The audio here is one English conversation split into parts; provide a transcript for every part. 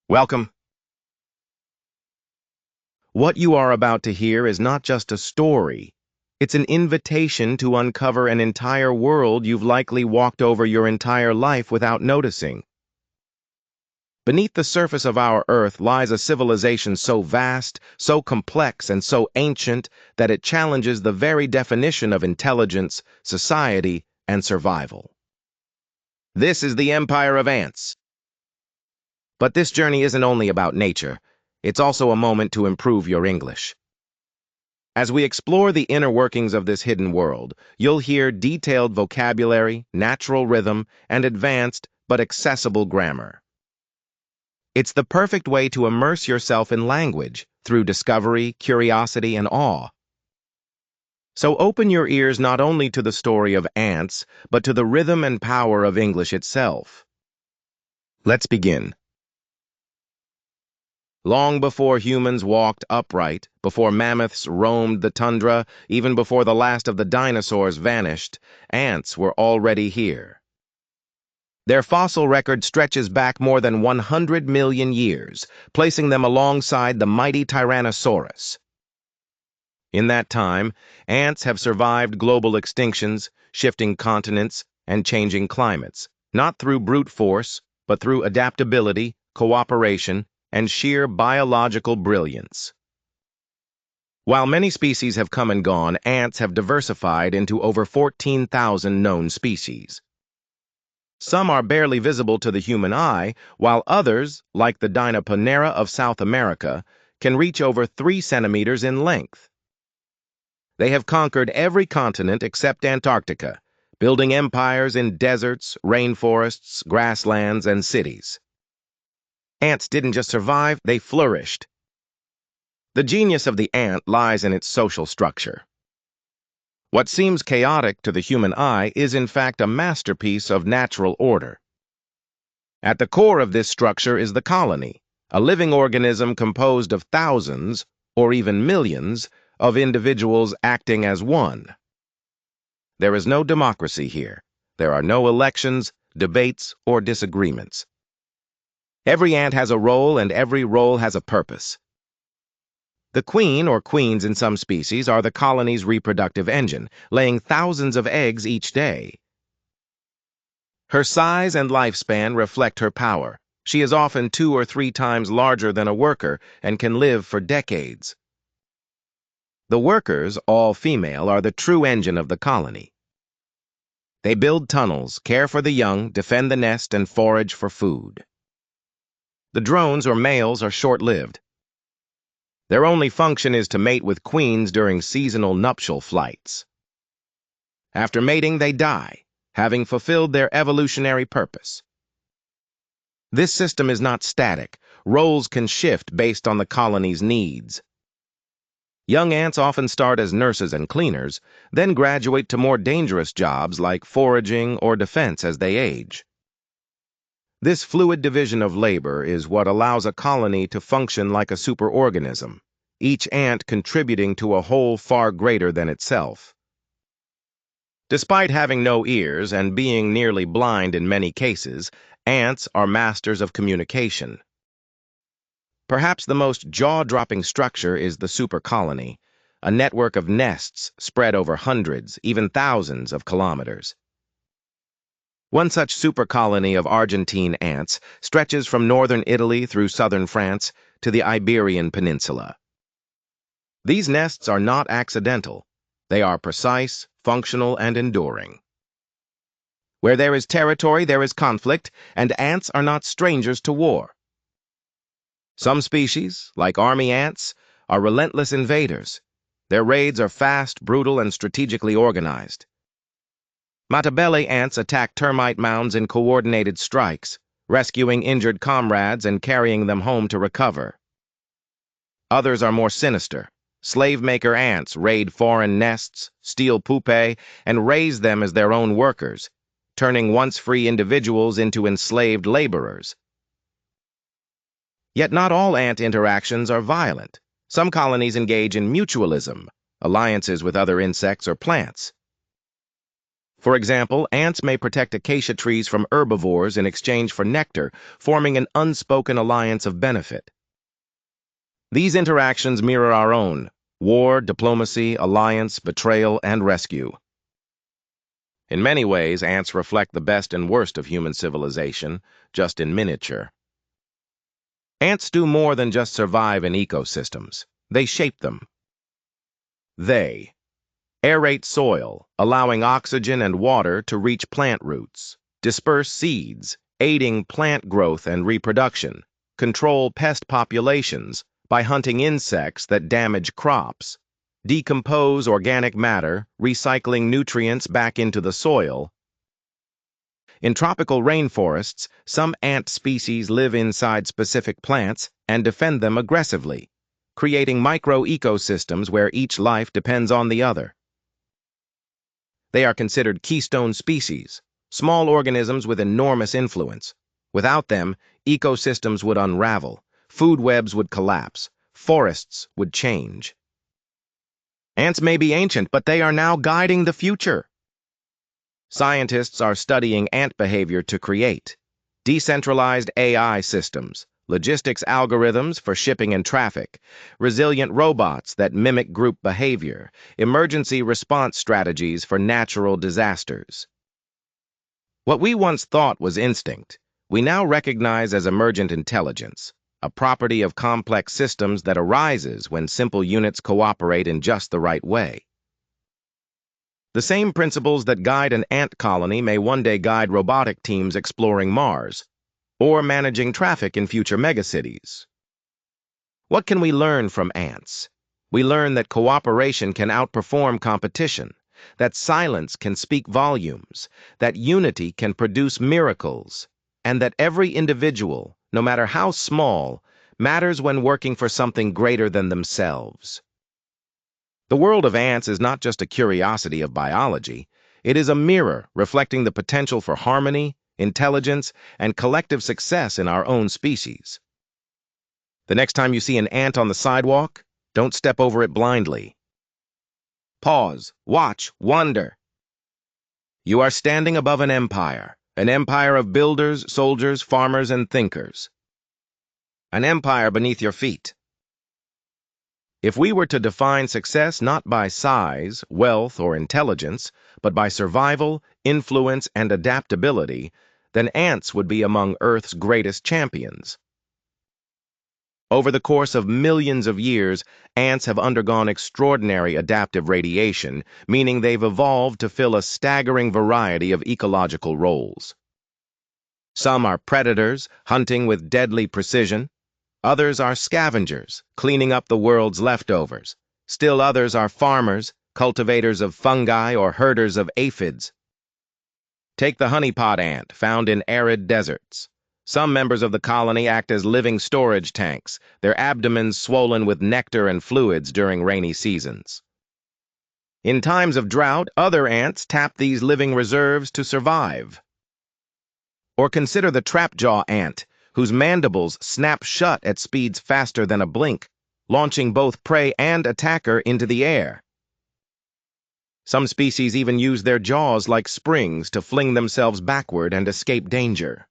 Welcome. What you are about to hear is not just a story. It's an invitation to uncover an entire world you've likely walked over your entire life without noticing. Beneath the surface of our Earth lies a civilization so vast, so complex, and so ancient that it challenges the very definition of intelligence, society, and survival. This is the Empire of Ants. But this journey isn't only about nature. It's also a moment to improve your English. As we explore the inner workings of this hidden world, you'll hear detailed vocabulary, natural rhythm, and advanced but accessible grammar. It's the perfect way to immerse yourself in language through discovery, curiosity, and awe. So open your ears not only to the story of ants, but to the rhythm and power of English itself. Let's begin. Long before humans walked upright, before mammoths roamed the tundra, even before the last of the dinosaurs vanished, ants were already here. Their fossil record stretches back more than 100 million years, placing them alongside the mighty Tyrannosaurus. In that time, ants have survived global extinctions, shifting continents, and changing climates, not through brute force, but through adaptability, cooperation, and sheer biological brilliance. While many species have come and gone, ants have diversified into over 14,000 known species. Some are barely visible to the human eye, while others, like the Dinoponera of South America, can reach over 3 centimeters in length. They have conquered every continent except Antarctica, building empires in deserts, rainforests, grasslands, and cities. Ants didn't just survive, they flourished. The genius of the ant lies in its social structure. What seems chaotic to the human eye is in fact a masterpiece of natural order. At the core of this structure is the colony, a living organism composed of thousands, or even millions, of individuals acting as one. There is no democracy here. There are no elections, debates, or disagreements. Every ant has a role, and every role has a purpose. The queen, or queens in some species, are the colony's reproductive engine, laying thousands of eggs each day. Her size and lifespan reflect her power. She is often 2 or 3 times larger than a worker and can live for decades. The workers, all female, are the true engine of the colony. They build tunnels, care for the young, defend the nest, and forage for food. The drones, or males, are short-lived. Their only function is to mate with queens during seasonal nuptial flights. After mating, they die, having fulfilled their evolutionary purpose. This system is not static. Roles can shift based on the colony's needs. Young ants often start as nurses and cleaners, then graduate to more dangerous jobs like foraging or defense as they age. This fluid division of labor is what allows a colony to function like a superorganism, each ant contributing to a whole far greater than itself. Despite having no ears and being nearly blind in many cases, ants are masters of communication. Perhaps the most jaw-dropping structure is the supercolony, a network of nests spread over hundreds, even thousands of kilometers. One such supercolony of Argentine ants stretches from northern Italy through southern France to the Iberian Peninsula. These nests are not accidental. They are precise, functional, and enduring. Where there is territory, there is conflict, and ants are not strangers to war. Some species, like army ants, are relentless invaders. Their raids are fast, brutal, and strategically organized. Matabele ants attack termite mounds in coordinated strikes, rescuing injured comrades and carrying them home to recover. Others are more sinister. Slave-maker ants raid foreign nests, steal pupae, and raise them as their own workers, turning once-free individuals into enslaved laborers. Yet not all ant interactions are violent. Some colonies engage in mutualism, alliances with other insects or plants. For example, ants may protect acacia trees from herbivores in exchange for nectar, forming an unspoken alliance of benefit. These interactions mirror our own: war, diplomacy, alliance, betrayal, and rescue. In many ways, ants reflect the best and worst of human civilization, just in miniature. Ants do more than just survive in ecosystems. They shape them. They aerate soil, allowing oxygen and water to reach plant roots, disperse seeds, aiding plant growth and reproduction, control pest populations by hunting insects that damage crops, decompose organic matter, recycling nutrients back into the soil. In tropical rainforests, some ant species live inside specific plants and defend them aggressively, creating micro-ecosystems where each life depends on the other. They are considered keystone species, small organisms with enormous influence. Without them, ecosystems would unravel, food webs would collapse, forests would change. Ants may be ancient, but they are now guiding the future. Scientists are studying ant behavior to create decentralized AI systems, logistics algorithms for shipping and traffic, resilient robots that mimic group behavior, emergency response strategies for natural disasters. What we once thought was instinct, we now recognize as emergent intelligence, a property of complex systems that arises when simple units cooperate in just the right way. The same principles that guide an ant colony may one day guide robotic teams exploring Mars, or managing traffic in future megacities. What can we learn from ants? We learn that cooperation can outperform competition, that silence can speak volumes, that unity can produce miracles, and that every individual, no matter how small, matters when working for something greater than themselves. The world of ants is not just a curiosity of biology, it is a mirror reflecting the potential for harmony, intelligence, and collective success in our own species. The next time you see an ant on the sidewalk, don't step over it blindly. Pause, watch, wonder. You are standing above an empire of builders, soldiers, farmers, and thinkers. An empire beneath your feet. If we were to define success not by size, wealth, or intelligence, but by survival, influence, and adaptability, then ants would be among Earth's greatest champions. Over the course of millions of years, ants have undergone extraordinary adaptive radiation, meaning they've evolved to fill a staggering variety of ecological roles. Some are predators, hunting with deadly precision. Others are scavengers, cleaning up the world's leftovers. Still others are farmers, cultivators of fungi, or herders of aphids. Take the honeypot ant, found in arid deserts. Some members of the colony act as living storage tanks, their abdomens swollen with nectar and fluids during rainy seasons. In times of drought, other ants tap these living reserves to survive. Or consider the trapjaw ant, whose mandibles snap shut at speeds faster than a blink, launching both prey and attacker into the air. Some species even use their jaws like springs to fling themselves backward and escape danger.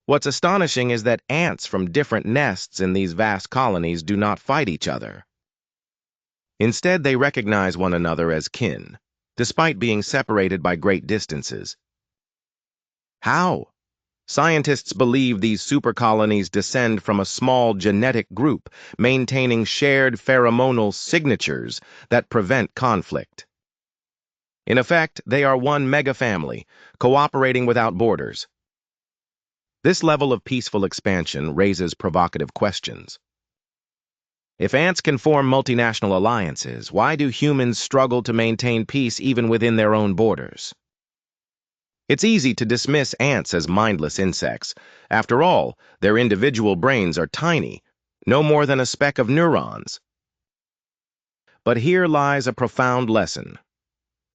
What's astonishing is that ants from different nests in these vast colonies do not fight each other. Instead, they recognize one another as kin, despite being separated by great distances. How? Scientists believe these supercolonies descend from a small genetic group maintaining shared pheromonal signatures that prevent conflict. In effect, they are one megafamily, cooperating without borders. This level of peaceful expansion raises provocative questions. If ants can form multinational alliances, why do humans struggle to maintain peace even within their own borders? It's easy to dismiss ants as mindless insects. After all, their individual brains are tiny, no more than a speck of neurons. But here lies a profound lesson.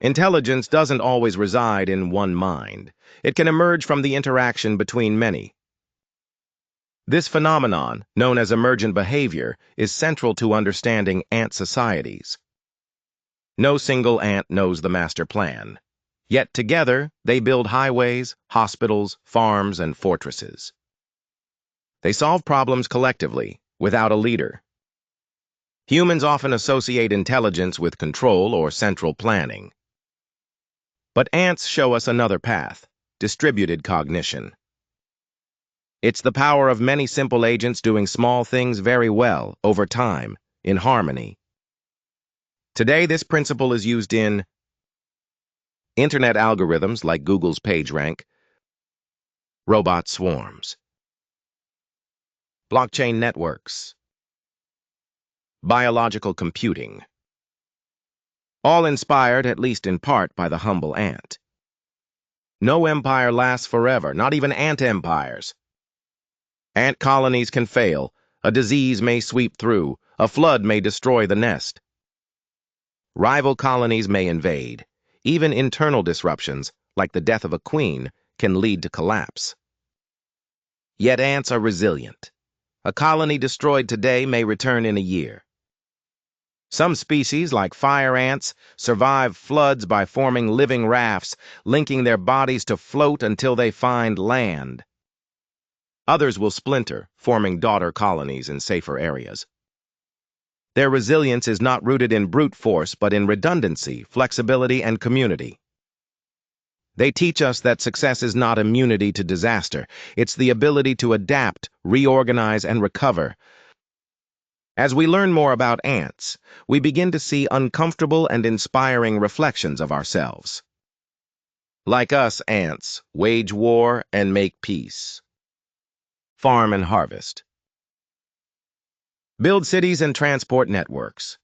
Intelligence doesn't always reside in one mind. It can emerge from the interaction between many. This phenomenon, known as emergent behavior, is central to understanding ant societies. No single ant knows the master plan. Yet together, they build highways, hospitals, farms, and fortresses. They solve problems collectively, without a leader. Humans often associate intelligence with control or central planning. But ants show us another path: distributed cognition. It's the power of many simple agents doing small things very well, over time, in harmony. Today, this principle is used in internet algorithms like Google's PageRank, robot swarms, blockchain networks, biological computing, all inspired, at least in part, by the humble ant. No empire lasts forever, not even ant empires. Ant colonies can fail, a disease may sweep through, a flood may destroy the nest. Rival colonies may invade. Even internal disruptions, like the death of a queen, can lead to collapse. Yet ants are resilient. A colony destroyed today may return in a year. Some species, like fire ants, survive floods by forming living rafts, linking their bodies to float until they find land. Others will splinter, forming daughter colonies in safer areas. Their resilience is not rooted in brute force, but in redundancy, flexibility, and community. They teach us that success is not immunity to disaster. It's the ability to adapt, reorganize, and recover. As we learn more about ants, we begin to see uncomfortable and inspiring reflections of ourselves. Like us, ants wage war and make peace. Farm and harvest. Build cities and transport networks.